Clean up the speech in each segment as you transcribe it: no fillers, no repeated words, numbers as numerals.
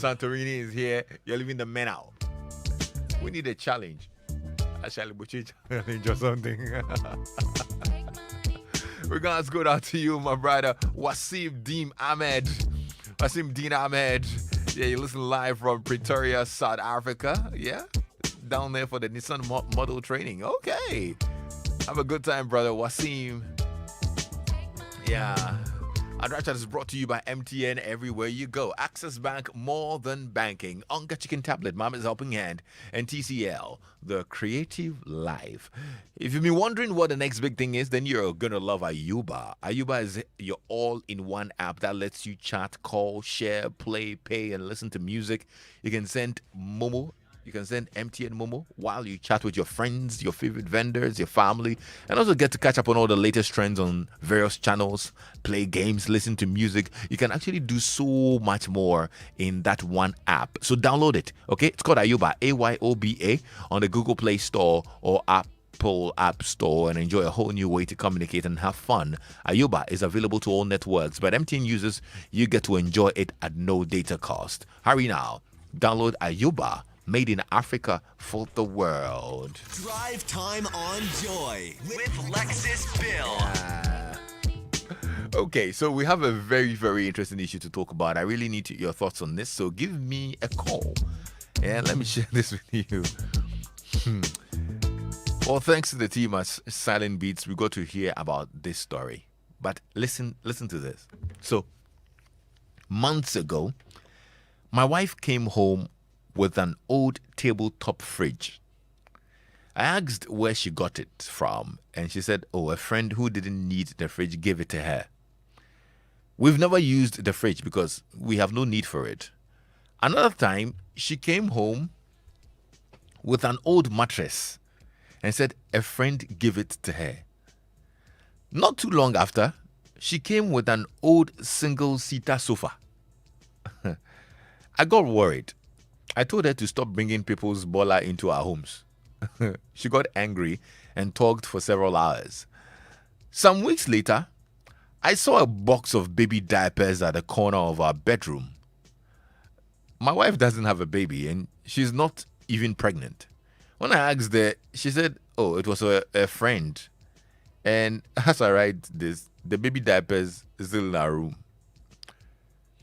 Santorini is here. You're leaving the men out. We need a challenge. A Shalibuchi challenge or something. Regards go out to you, my brother Wasim Dean Ahmed. Wasim Dean Ahmed. Yeah, you listen live from Pretoria, South Africa. Yeah, down there for the Nissan model training. Okay, have a good time, brother Wasim. Yeah. Adrachat is brought to you by MTN everywhere you go. Access Bank, more than banking. Onga Chicken Tablet, Mama's Helping Hand, and TCL, the creative life. If you've been wondering what the next big thing is, then you're going to love Ayuba. Ayuba is your all-in-one app that lets you chat, call, share, play, pay, and listen to music. You can send Momo. You can send MTN Momo while you chat with your friends, your favorite vendors, your family, and also get to catch up on all the latest trends on various channels, play games, listen to music. You can actually do so much more in that one app. So download it, okay? It's called Ayuba, AYOBA, on the Google Play Store or Apple App Store, and enjoy a whole new way to communicate and have fun. Ayuba is available to all networks, but MTN users, you get to enjoy it at no data cost. Hurry now. Download Ayuba. Made in Africa for the world. Drive time on Joy with Lexus Bill. Okay, so we have a very, very interesting issue to talk about. I really need your thoughts on this, so give me a call. Yeah, let me share this with you. Well, thanks to the team at Silent Beats, we got to hear about this story. But listen to this. So, months ago, my wife came home with an old tabletop fridge. I asked where she got it from, and she said, a friend who didn't need the fridge gave it to her. We've never used the fridge because we have no need for it. Another time, she came home with an old mattress and said a friend gave it to her. Not too long after, she came with an old single-seater sofa. I got worried. I told her to stop bringing people's bola into our homes. She got angry and talked for several hours. Some weeks later, I saw a box of baby diapers at the corner of our bedroom. My wife doesn't have a baby and she's not even pregnant. When I asked her, she said, it was a friend. And as I write this, the baby diapers is still in our room.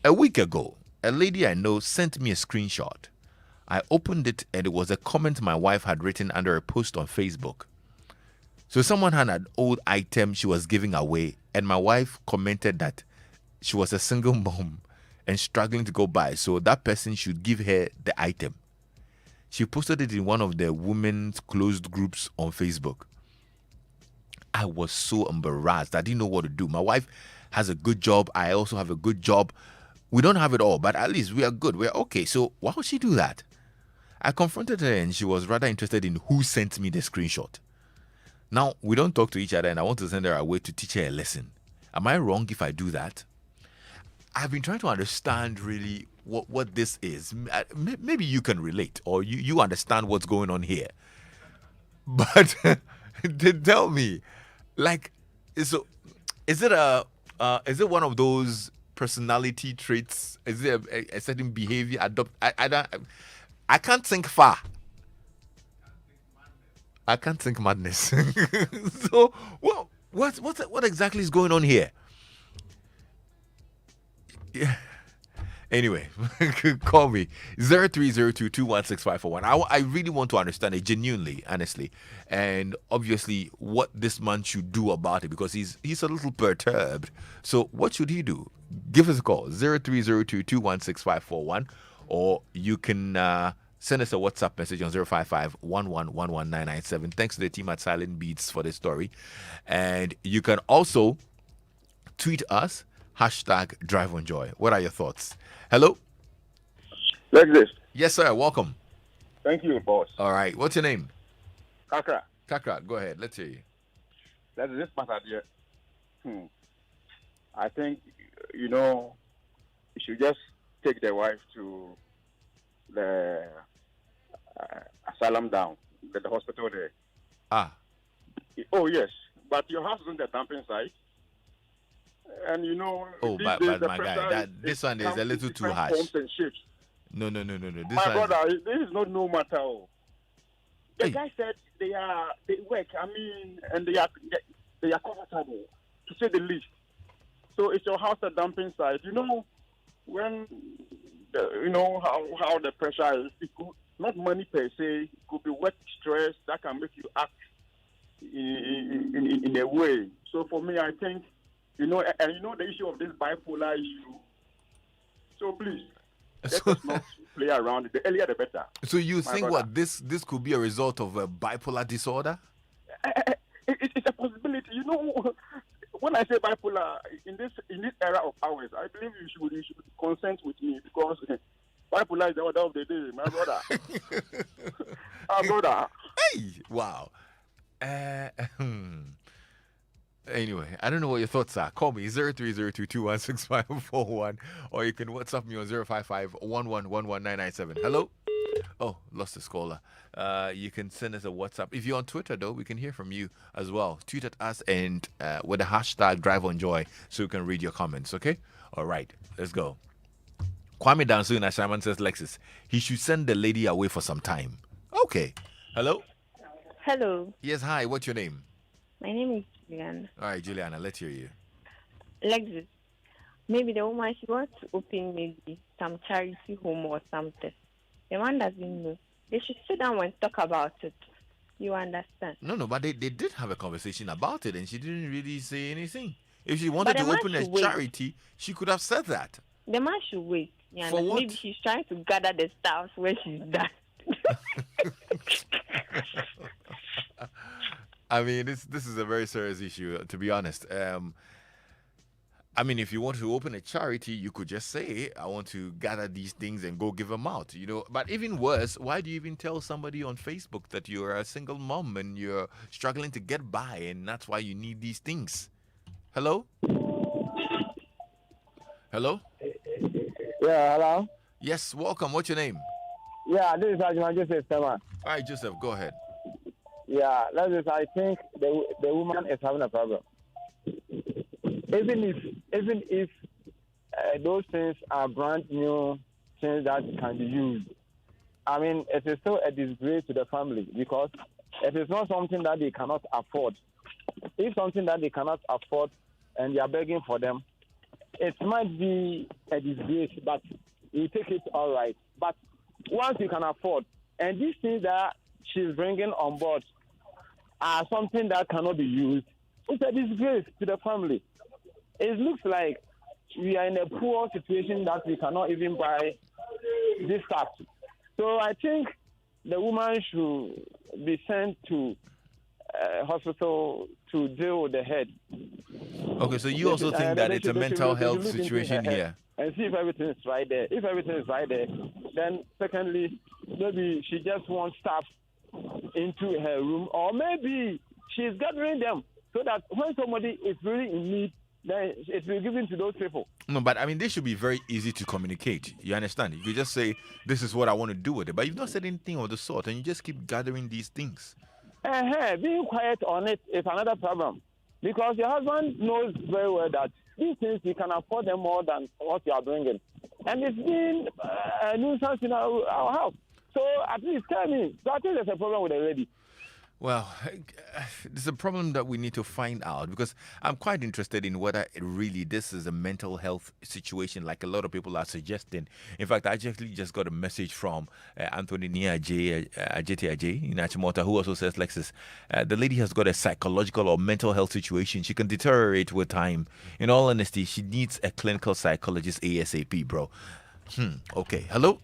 A week ago, a lady I know sent me a screenshot. I opened it and it was a comment my wife had written under a post on Facebook. So someone had an old item she was giving away, and my wife commented that she was a single mom and struggling to go by, so that person should give her the item. She posted it in one of the women's closed groups on Facebook. I was so embarrassed. I didn't know what to do. My wife has a good job. I also have a good job. We don't have it all, but at least we are good. We're okay. So why would she do that? I confronted her and she was rather interested in who sent me the screenshot. Now, we don't talk to each other and I want to send her away to teach her a lesson. Am I wrong if I do that? I've been trying to understand really what this is. Maybe you can relate or you understand what's going on here. But tell me, like, is it one of those personality traits? Is it a certain behavior I can't think far. I can't think madness. So, what exactly is going on here? Yeah. Anyway, call me 0302216541. I really want to understand it genuinely, honestly, and obviously what this man should do about it because he's a little perturbed. So, what should he do? Give us a call 0302216541. Or you can send us a WhatsApp message on 055-1111-997. Thanks to the team at Silent Beats for this story. And you can also tweet us, #DriveOnJoy. What are your thoughts? Hello? Like this. Yes, sir. Welcome. Thank you, boss. All right. What's your name? Kakra. Kakra, go ahead. Let's hear you. That's this matter here. I think, you should just take the wife to the asylum down, the hospital there. Ah. Oh, yes. But your house is on the dumping site. And, but my guy, this one is a little too harsh. Forms and shapes. No. This My one. brother, this is not no matter. Oh. The Hey, guy said they work. I mean, and they are comfortable, to say the least. So it's your house a dumping site. You know when you know how the pressure is. It could, not money per se. It could be work stress that can make you act in a way. So for me, I think and you know the issue of this bipolar issue. So please, let so us not play around. The earlier the better. so you My think brother. what this could be a result of a bipolar disorder? It's a possibility. You know, when I say bipolar in this era of ours, I believe you should consent with me because bipolar is the order of the day, my brother. My brother. Hey, wow. Anyway, I don't know what your thoughts are. Call me 0302216541 or you can WhatsApp me on 055 Hello? Oh, lost the caller. You can send us a WhatsApp. If you're on Twitter, though, we can hear from you as well. Tweet at us and with the hashtag DriveOnJoy so we can read your comments, okay? All right, let's go. Kwame Dansu in Ashaman says, Lexus, he should send the lady away for some time. Okay. Hello? Hello, Yes, hi. What's your name? my name is Juliana. All right, Juliana, let's hear you. Lexus. Maybe the woman she wants to open maybe some charity home or something. The one doesn't know. They should sit down and talk about it. You understand? No, but they did have a conversation about it and she didn't really say anything. If she wanted But to the man open a should wait. charity, she could have said that. The man should wait. You For understand? what? Maybe she's trying to gather the staff when she's done. I mean, this is a very serious issue, to be honest. I mean, if you want to open a charity, you could just say, I want to gather these things and go give them out, you know. But even worse, why do you even tell somebody on Facebook that you're a single mom and you're struggling to get by and that's why you need these things? Hello? Hello? Yeah, hello. Yes, welcome. What's your name? Yeah, this is Ajman Joseph Stema. All right, Joseph, go ahead. Yeah, that is. I think the woman is having a problem. Even if those things are brand new things that can be used, I mean, it is still a disgrace to the family because it is not something that they cannot afford. If something that they cannot afford and they are begging for them, it might be a disgrace, but you take it all right. But once you can afford, and these things that she's bringing on board are something that cannot be used, it's a disgrace to the family. It looks like we are in a poor situation that we cannot even buy this stuff. So I think the woman should be sent to hospital to deal with the head. Okay, so you also think that it's a mental health situation here? And see if everything is right there. If everything is right there, then secondly, maybe she just wants staff into her room, or maybe she's gathering them so that when somebody is really in need, then it will be given to those people. No, but I mean, this should be very easy to communicate. You understand? You could just say, this is what I want to do with it. But you've not said anything of the sort, and you just keep gathering these things. Being quiet on it is another problem. Because your husband knows very well that these things, you can afford them more than what you are bringing. And it's been a nuisance in our house. So at least tell me. So I think there's a problem with the lady. Well, there's a problem that we need to find out because I'm quite interested in whether this is a mental health situation like a lot of people are suggesting. In fact, I actually just got a message from Anthony Nia Ajay in Achimota, who also says, Lexus, the lady has got a psychological or mental health situation. She can deteriorate with time. In all honesty, she needs a clinical psychologist ASAP, bro. Okay. Hello?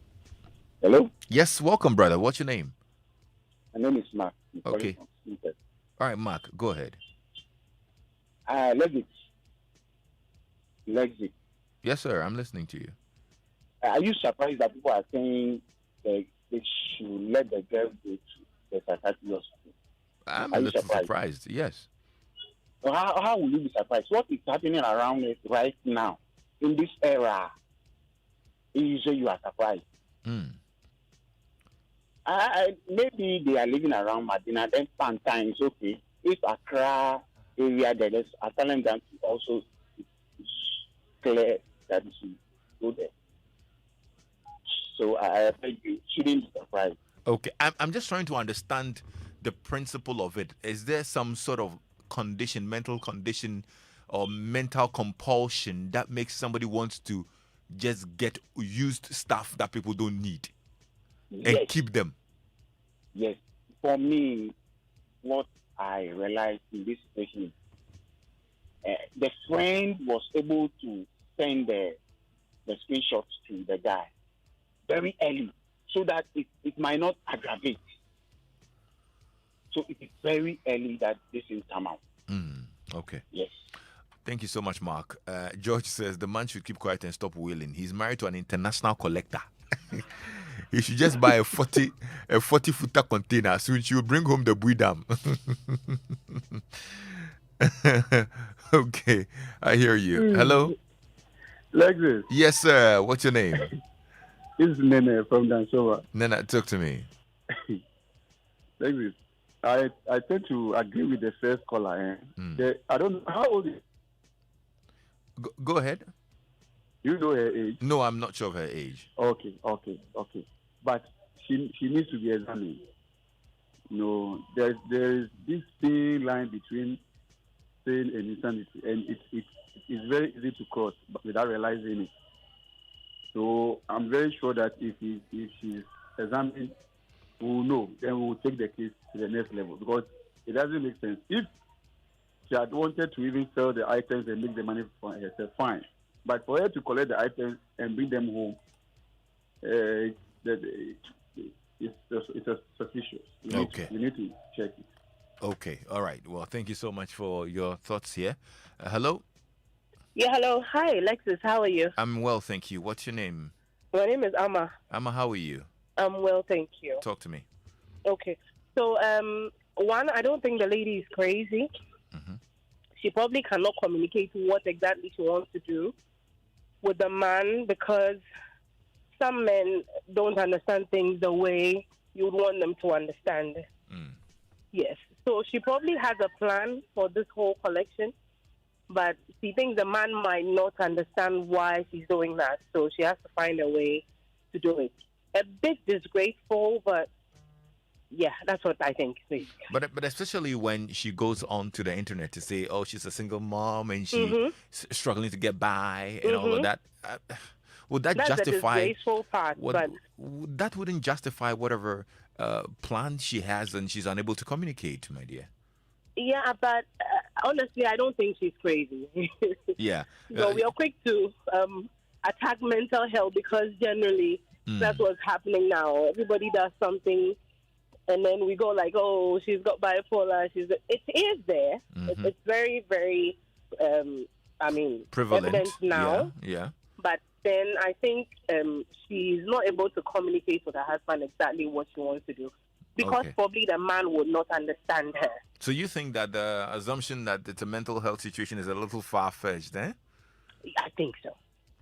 Hello? Yes, welcome, brother. What's your name? My name is Mark. Okay. All right, Mark, go ahead. Lexi. Yes, sir. I'm listening to you. Are you surprised that people are saying they should let the girl go to the psychiatric hospital? I'm a little surprised. Yes. So how will you be surprised? What is happening around it right now in this era? Usually you are surprised. Maybe they are living around Medina, then sometimes okay. If Accra area there, I tell them to also clear that she go there. So I think you shouldn't be surprised. Okay, I'm just trying to understand the principle of it. Is there some sort of condition, mental condition, or mental compulsion that makes somebody wants to just get used stuff that people don't need and Yes, keep them? yes. For me, what I realized in this situation is the friend was able to send the screenshots to the guy very early so that it might not aggravate. So it is very early that this thing come out. Okay. Yes. Thank you so much, Mark. George says the man should keep quiet and stop wailing. He's married to an international collector. He should just buy a 40 footer container. Soon she will bring home the Buidam. Okay, I hear you. Hello? Lexus, Yes, sir. What's your name? this is Nene from Dansova. Nana, talk to me. Lexus, I tend to agree with the first caller. I don't know how old is Go ahead. you know her age. No, I'm not sure of her age. Okay. But she needs to be examined. There is this thin line between saying and insanity, and it's very easy to cross without realizing it. So I'm very sure that if she's examined, we'll know. Then we'll take the case to the next level, because it doesn't make sense. If she had wanted to even sell the items and make the money for herself, fine. But for her to collect the items and bring them home, it's suspicious. You need to check it. Okay, all right. Well, thank you so much for your thoughts here. Hello? Yeah, hello. Hi, Lexus. How are you? I'm well, thank you. What's your name? My name is Amma. Amma, how are you? I'm well, thank you. Talk to me. Okay. So, one, I don't think the lady is crazy. She probably cannot communicate what exactly she wants to do with the man, because some men don't understand things the way you would want them to understand. Yes. So she probably has a plan for this whole collection, but she thinks the man might not understand why she's doing that. So she has to find a way to do it. A bit disgraceful, but yeah, that's what I think. But especially when she goes on to the internet to say, oh, she's a single mom and she's struggling to get by and all of that. Would that That's justify? the disgraceful part, but that wouldn't justify whatever plan she has and she's unable to communicate, my dear. Yeah, but honestly, I don't think she's crazy. Yeah. So we are quick to attack mental health, because generally that's what's happening now. Everybody does something, and then we go like, oh, she's got bipolar. It is there. It's very, very, prevalent evident now. Yeah. But then I think she's not able to communicate with her husband exactly what she wants to do, because probably the man would not understand her. So you think that the assumption that it's a mental health situation is a little far-fetched, eh? I think so.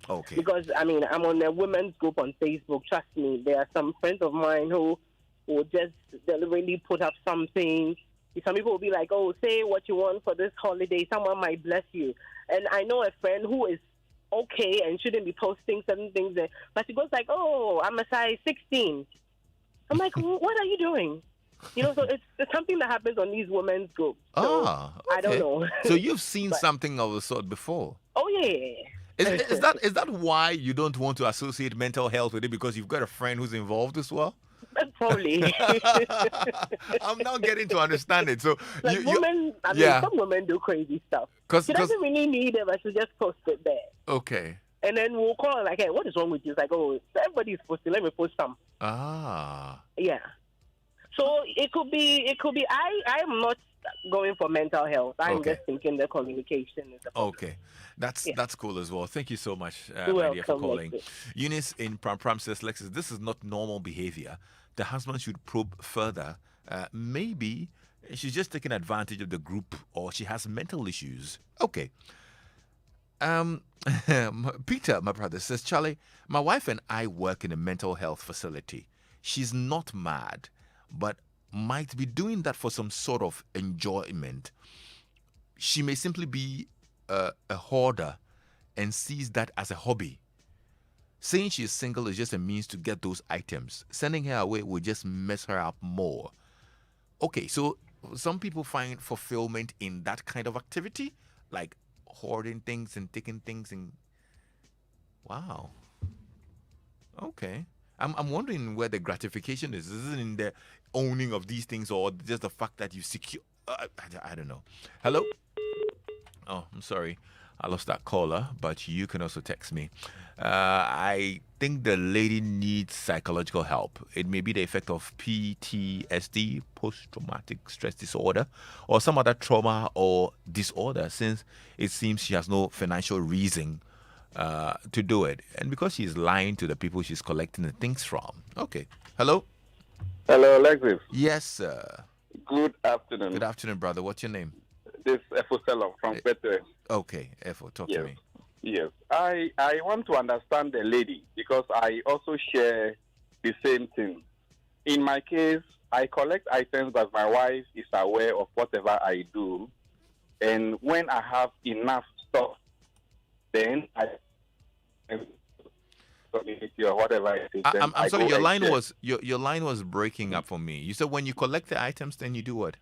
Okay. Because, I'm on a women's group on Facebook. Trust me, there are some friends of mine who will just deliberately put up something. Some people will be like, oh, say what you want for this holiday. Someone might bless you. And I know a friend who is okay and shouldn't be posting certain things there. But she goes like, oh, I'm a size 16. I'm like, what are you doing? So it's something that happens on these women's groups. So I don't know. So you've seen something of the sort before? Oh, yeah. Is that why you don't want to associate mental health with it, because you've got a friend who's involved as well? Probably. I'm now getting to understand it. So women, some women do crazy stuff. She doesn't really need it, but she just post it there. Okay. And then we'll call her like, hey, what is wrong with you? It's like, oh, everybody's posting. Let me post some. Yeah. So it could be. I am not going for mental health. I'm just thinking the communication is the problem. Okay. That's cool as well. Thank you so much, You're my dear, for welcome, calling. Eunice in Pram says, Lexus, this is not normal behavior. The husband should probe further. Maybe she's just taking advantage of the group, or she has mental issues. Okay. Peter, my brother, says, Charlie, my wife and I work in a mental health facility. She's not mad, but might be doing that for some sort of enjoyment. She may simply be a hoarder and sees that as a hobby. Saying she's single is just a means to get those items. Sending her away will just mess her up more. Okay, so some people find fulfillment in that kind of activity, like hoarding things and taking things and wow. Okay. I'm wondering where the gratification is. Is it in the owning of these things or just the fact that you secure? I don't know. Hello? Oh, I'm sorry. I lost that caller, but you can also text me. I think the lady needs psychological help. It may be the effect of PTSD, post-traumatic stress disorder, or some other trauma or disorder, since it seems she has no financial reason to do it. And because she's lying to the people she's collecting the things from. Okay. Hello? Hello, Alexis. Yes, sir. Good afternoon. Good afternoon, brother. What's your name? This is Efoselo from Bethel. Okay, Efo, talk to me. Yes. I want to understand the lady because I also share the same thing. In my case, I collect items, but my wife is aware of whatever I do. And when I have enough stuff, then I community or whatever it is. I'm sorry, your line was breaking up for me. You said when you collect the items, then you do what?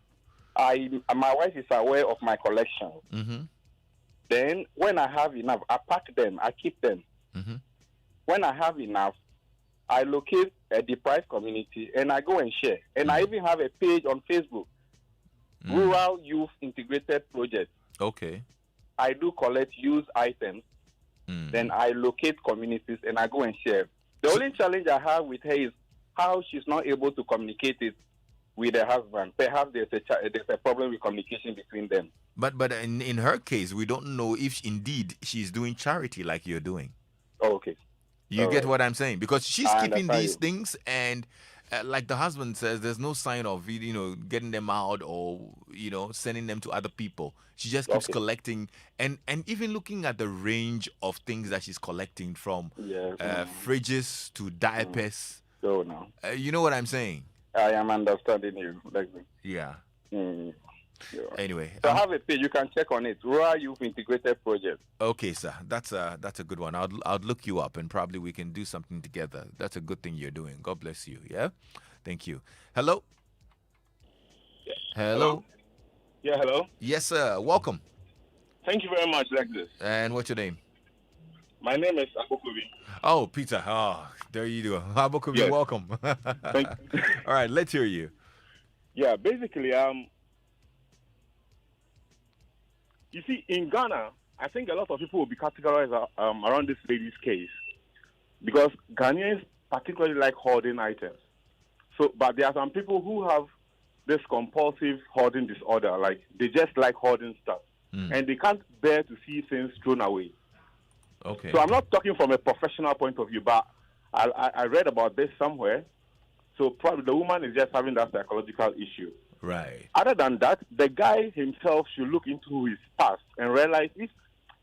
My wife is aware of my collection. Mm-hmm. Then when I have enough, I pack them, I keep them. Mm-hmm. When I have enough, I locate a deprived community and I go and share. And I even have a page on Facebook, Rural Youth Integrated Project. Okay. I do collect used items. Then I locate communities and I go and share. The only challenge I have with her is how she's not able to communicate it with her husband. Perhaps there's a problem with communication between them. But in her case, we don't know if indeed she's doing charity like you're doing. Oh, okay. You get what I'm saying? Because she's keeping these you. Things and like the husband says, there's no sign of, getting them out or, sending them to other people. She just keeps collecting and even looking at the range of things that she's collecting from fridges to diapers. So now. You know what I'm saying? I am understanding you. Yeah. Yeah. Anyway, so I have a page. You can check on it. Rural Youth Integrated Project. Okay, sir. That's a good one. I'll look you up and probably we can do something together. That's a good thing you're doing. God bless you. Yeah. Thank you. Hello. Yeah. Hello. Yeah. Hello. Yes, sir. Welcome. Thank you very much, Lexus. And what's your name? My name is Abokubi. Oh, Peter. Oh, there you go. Abokubi, yes. Welcome. Thank you. All right. Let's hear you. Yeah. Basically, you see, in Ghana, I think a lot of people will be categorized around this lady's case because Ghanaians particularly like hoarding items. So, but there are some people who have this compulsive hoarding disorder, like they just like hoarding stuff, and they can't bear to see things thrown away. Okay. So I'm not talking from a professional point of view, but I read about this somewhere. So probably the woman is just having that psychological issue. Right. Other than that, the guy himself should look into his past and realize if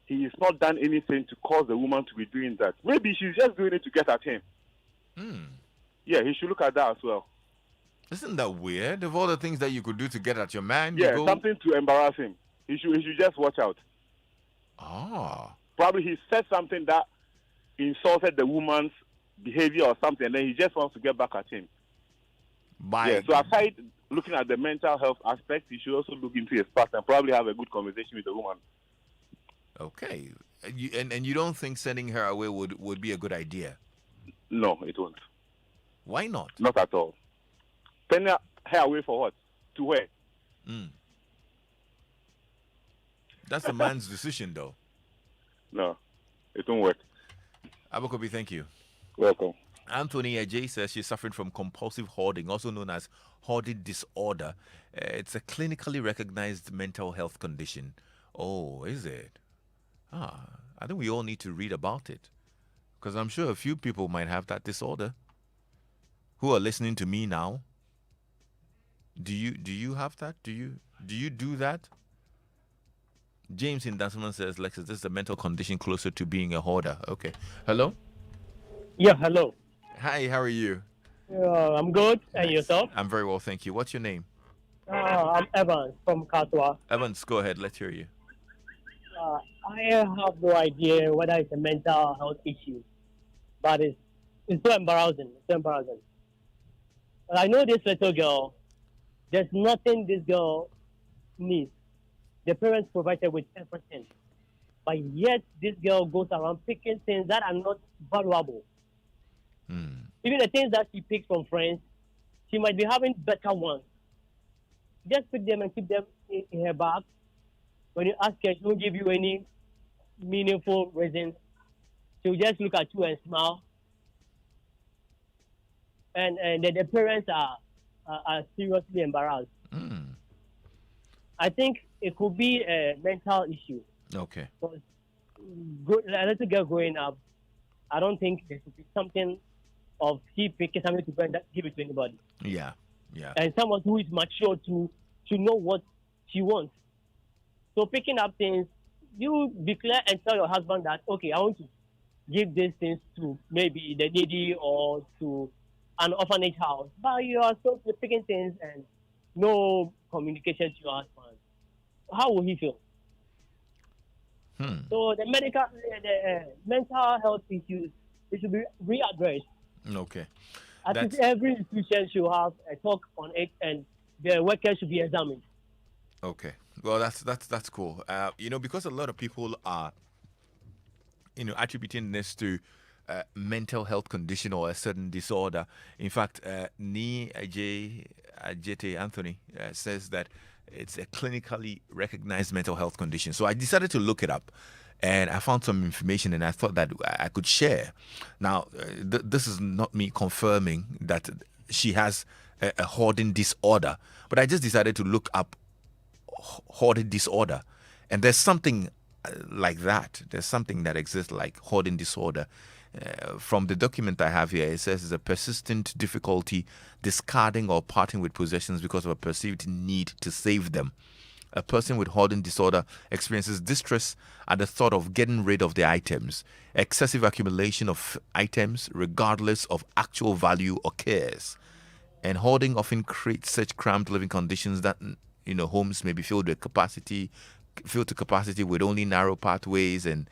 he has not done anything to cause the woman to be doing that. Maybe she's just doing it to get at him. Yeah, he should look at that as well. Isn't that weird? Of all the things that you could do to get at your man, something to embarrass him. He should just watch out. Ah. Probably he said something that insulted the woman's behavior or something, and then he just wants to get back at him. So aside looking at the mental health aspect, he should also look into his past and probably have a good conversation with the woman. Okay. And you don't think sending her away would be a good idea? No, it won't. Why not? Not at all. Sending her away for what? To where? That's the man's decision, though. No, it won't work. Abokobi, thank you. Welcome. Anthony Ajay says she's suffering from compulsive hoarding, also known as hoarding disorder. It's a clinically recognized mental health condition. Oh, is it? I think we all need to read about it, because I'm sure a few people might have that disorder who are listening to me now. Do you have that? Do you do that? James in Danceman says, Lexus, this is a mental condition closer to being a hoarder. Okay. Hello? Yeah, hello. Hi, how are you? I'm good. Nice. And yourself? I'm very well, thank you. What's your name? I'm Evans from Katwa. Evans, go ahead. Let's hear you. I have no idea whether it's a mental health issue. but it's so embarrassing. It's so embarrassing. But I know this little girl. There's nothing this girl needs. The parents provided with everything, but yet this girl goes around picking things that are not valuable. Even the things that she picks from friends, she might be having better ones. Just pick them and keep them in her bag. When you ask her, she won't give you any meaningful reason. She'll just look at you and smile. And the parents are seriously embarrassed. I think it could be a mental issue. Okay. Because a little girl growing up, I don't think there should be something of she picking something to go and give it to anybody. Yeah. And someone who is mature to know what she wants. So picking up things, you declare and tell your husband that, okay, I want to give these things to maybe the needy or to an orphanage house. But you are still picking things and no communication to your husband. How will he feel? So the mental health issues, it should be readdressed. Okay. I think every institution should have a talk on it, and the workers should be examined. Okay. Well, that's cool. Because a lot of people are, attributing this to mental health condition or a certain disorder. In fact, Ni Ajete Anthony says that it's a clinically recognized mental health condition. So I decided to look it up, and I found some information, and I thought that I could share. Now, this is not me confirming that she has a hoarding disorder, but I just decided to look up hoarding disorder, and there's something like that. There's something that exists like hoarding disorder. From the document I have here, it says it's a persistent difficulty discarding or parting with possessions because of a perceived need to save them. A person with hoarding disorder experiences distress at the thought of getting rid of the items, excessive accumulation of items regardless of actual value or cares. And hoarding often creates such cramped living conditions that homes may be filled to capacity with only narrow pathways and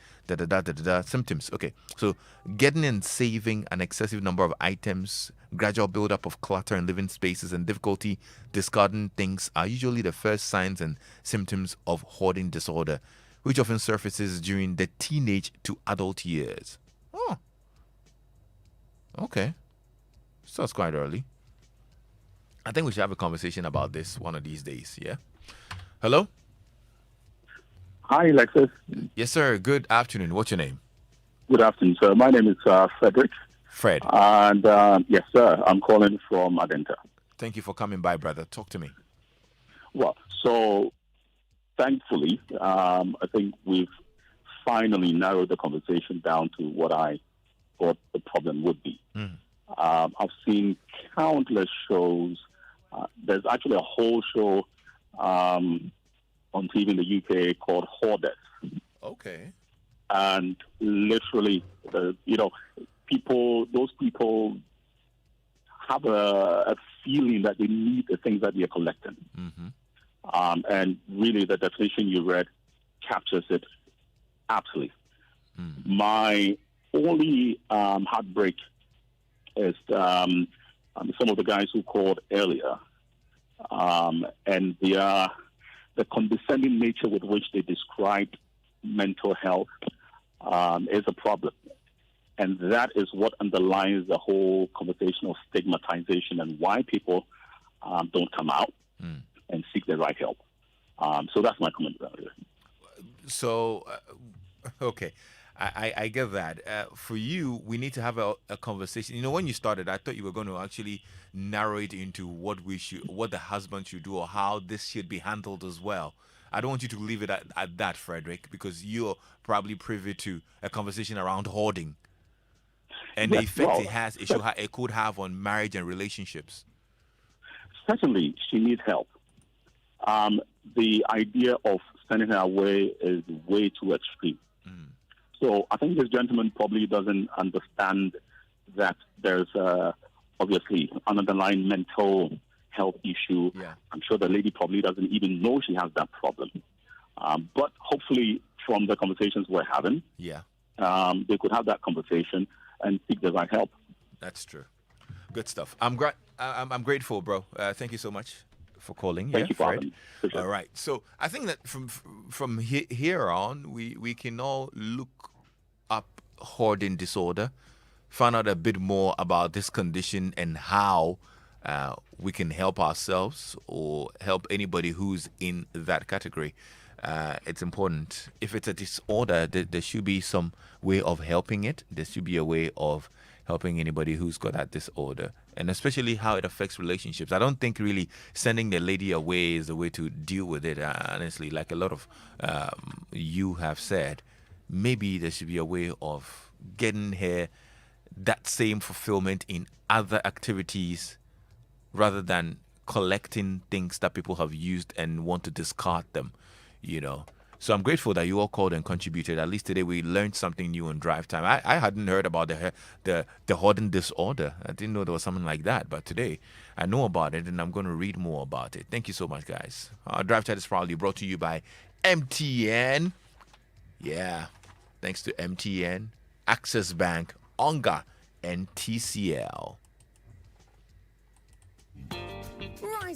symptoms. Okay, so getting and saving an excessive number of items, gradual buildup of clutter in living spaces, and difficulty discarding things are usually the first signs and symptoms of hoarding disorder, which often surfaces during the teenage to adult years. Oh, okay. So it's quite early. I think we should have a conversation about this one of these days, yeah? Hello? Hi, Lexus. Yes, sir. Good afternoon. What's your name? Good afternoon, sir. My name is Frederick. Fred. And yes, sir, I'm calling from Adenta. Thank you for coming by, brother. Talk to me. Well, so thankfully, I think we've finally narrowed the conversation down to what I thought the problem would be. I've seen countless shows. There's actually a whole show on TV in the UK called Hoarders. Okay. And literally, those people have a feeling that they need the things that they're collecting. And really, the definition you read captures it absolutely. My only heartbreak is some of the guys who called earlier, and the condescending nature with which they described mental health is a problem. And that is what underlies the whole conversation of stigmatization and why people don't come out and seek the right help. So that's my comment about it. So, okay. I get that. For you, we need to have a conversation. When you started, I thought you were going to actually narrow it into what the husband should do, or how this should be handled as well. I don't want you to leave it at that, Frederick, because you're probably privy to a conversation around hoarding and the effect it could have on marriage and relationships. Certainly, she needs help. The idea of sending her away is way too extreme. So I think this gentleman probably doesn't understand that there's obviously an underlying mental health issue. Yeah. I'm sure the lady probably doesn't even know she has that problem. But hopefully from the conversations we're having, they could have that conversation. and seek the right help. That's true. Good stuff. I'm grateful, bro. Thank you so much for calling. Thank you, Fred. Father. All right. So I think that from here on, we can all look up hoarding disorder, find out a bit more about this condition and how we can help ourselves or help anybody who's in that category. It's important. If it's a disorder, there should be some way of helping it. There should be a way of helping anybody who's got that disorder, and especially how it affects relationships. I don't think really sending the lady away is the way to deal with it. Honestly, like a lot of you have said, maybe there should be a way of getting her that same fulfillment in other activities rather than collecting things that people have used and want to discard them, you know. So I'm grateful that you all called and contributed. At least today we learned something new on Drive Time. I hadn't heard about the hoarding disorder. I didn't know there was something like that. But today I know about it and I'm going to read more about it. Thank you so much, guys. Drive Time is proudly brought to you by MTN. Yeah, thanks to MTN, Access Bank, Onga, and TCL.